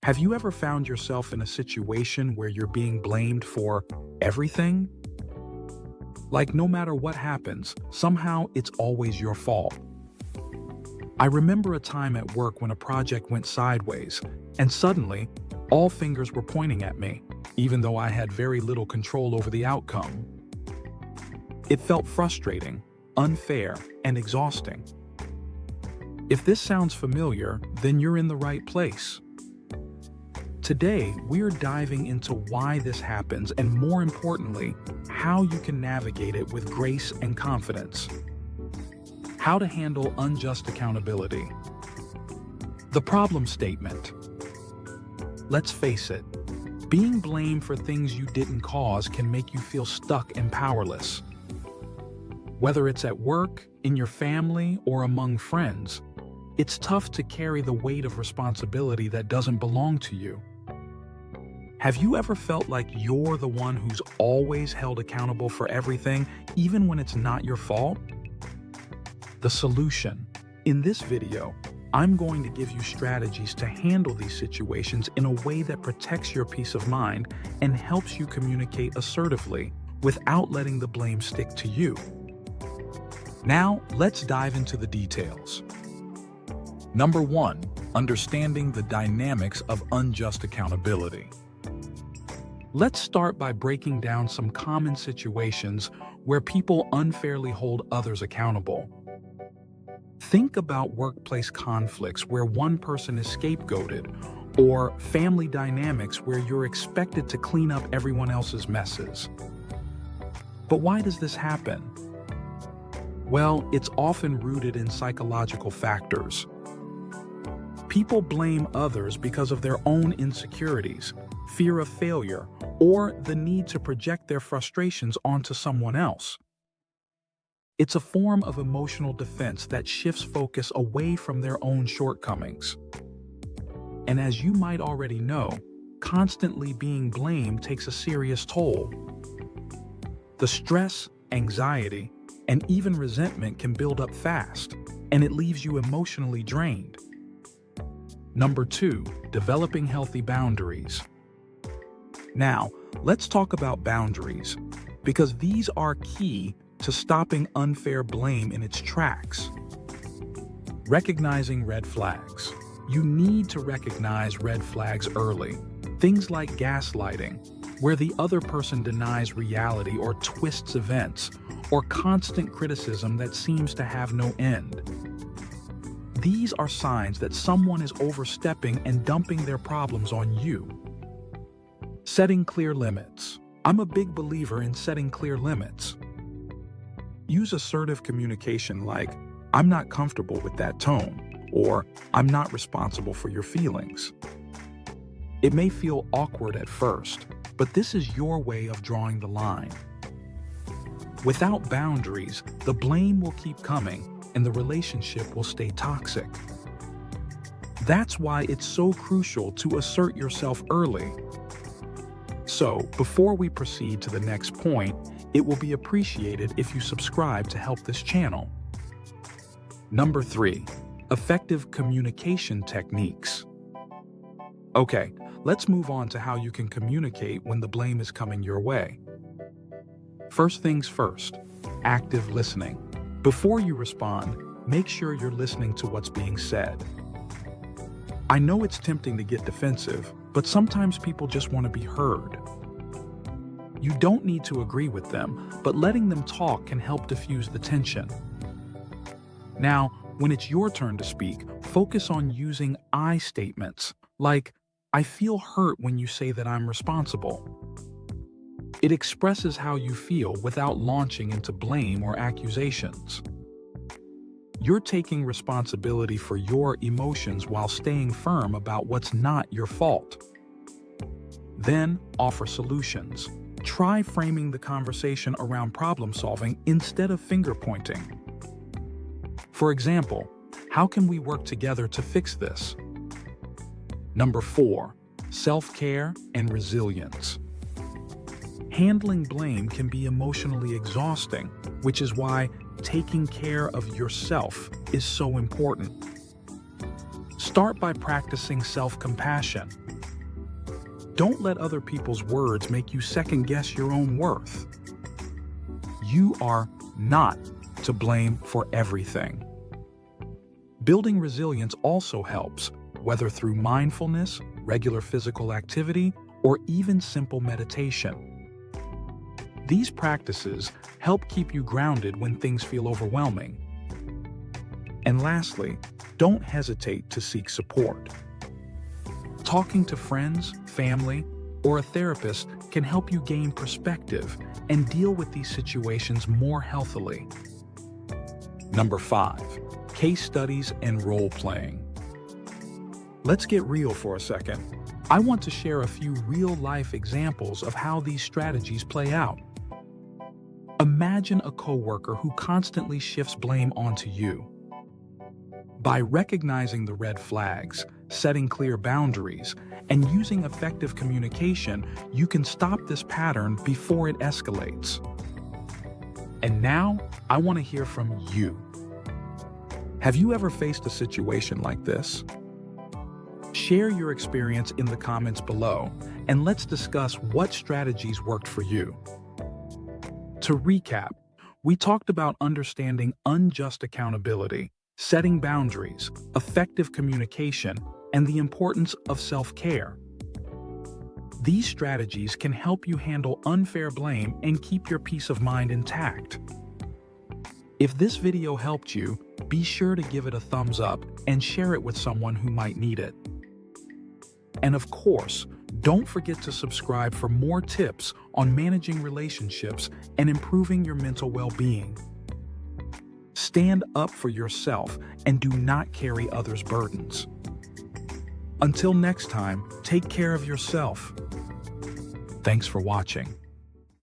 Have you ever found yourself in a situation where you're being blamed for everything? Like no matter what happens, somehow it's always your fault. I remember a time at work when a project went sideways, and suddenly, all fingers were pointing at me, even though I had very little control over the outcome. It felt frustrating, unfair, and exhausting. If this sounds familiar, then you're in the right place. Today, we're diving into why this happens and, more importantly, how you can navigate it with grace and confidence. How to handle unjust accountability. The problem statement. Let's face it, being blamed for things you didn't cause can make you feel stuck and powerless. Whether it's at work, in your family, or among friends, it's tough to carry the weight of responsibility that doesn't belong to you. Have you ever felt like you're the one who's always held accountable for everything, even when it's not your fault? The solution. In this video, I'm going to give you strategies to handle these situations in a way that protects your peace of mind and helps you communicate assertively without letting the blame stick to you. Now, let's dive into the details. Number 1, understanding the dynamics of unjust accountability. Let's start by breaking down some common situations where people unfairly hold others accountable. Think about workplace conflicts where one person is scapegoated, or family dynamics where you're expected to clean up everyone else's messes. But why does this happen? Well, it's often rooted in psychological factors. People blame others because of their own insecurities, fear of failure, or the need to project their frustrations onto someone else. It's a form of emotional defense that shifts focus away from their own shortcomings. And as you might already know, constantly being blamed takes a serious toll. The stress, anxiety, and even resentment can build up fast, and it leaves you emotionally drained. Number 2, developing healthy boundaries. Now, let's talk about boundaries, because these are key to stopping unfair blame in its tracks. Recognizing red flags. You need to recognize red flags early. Things like gaslighting, where the other person denies reality or twists events, or constant criticism that seems to have no end. These are signs that someone is overstepping and dumping their problems on you. Setting clear limits. I'm a big believer in setting clear limits. Use assertive communication like, "I'm not comfortable with that tone," or "I'm not responsible for your feelings." It may feel awkward at first, but this is your way of drawing the line. Without boundaries, the blame will keep coming and the relationship will stay toxic. That's why it's so crucial to assert yourself early. So, before we proceed to the next point, it will be appreciated if you subscribe to help this channel. Number 3, effective communication techniques. Okay, let's move on to how you can communicate when the blame is coming your way. First things first, active listening. Before you respond, make sure you're listening to what's being said. I know it's tempting to get defensive, but sometimes people just want to be heard. You don't need to agree with them, but letting them talk can help diffuse the tension. Now, when it's your turn to speak, focus on using I statements, like, "I feel hurt when you say that I'm responsible." It expresses how you feel without launching into blame or accusations. You're taking responsibility for your emotions while staying firm about what's not your fault. Then, offer solutions. Try framing the conversation around problem solving instead of finger pointing. For example, how can we work together to fix this? Number 4, self-care and resilience. Handling blame can be emotionally exhausting, which is why taking care of yourself is so important. Start by practicing self-compassion. Don't let other people's words make you second-guess your own worth. You are not to blame for everything. Building resilience also helps, whether through mindfulness, regular physical activity, or even simple meditation. These practices help keep you grounded when things feel overwhelming. And lastly, don't hesitate to seek support. Talking to friends, family, or a therapist can help you gain perspective and deal with these situations more healthily. Number 5, case studies and role-playing. Let's get real for a second. I want to share a few real-life examples of how these strategies play out. Imagine a coworker who constantly shifts blame onto you. By recognizing the red flags, setting clear boundaries, and using effective communication, you can stop this pattern before it escalates. And now, I want to hear from you. Have you ever faced a situation like this? Share your experience in the comments below, and let's discuss what strategies worked for you. To recap, we talked about understanding unjust accountability, setting boundaries, effective communication, and the importance of self-care. These strategies can help you handle unfair blame and keep your peace of mind intact. If this video helped you, be sure to give it a thumbs up and share it with someone who might need it. And of course, don't forget to subscribe for more tips on managing relationships and improving your mental well-being. Stand up for yourself and do not carry others' burdens. Until next time, take care of yourself. Thanks for watching.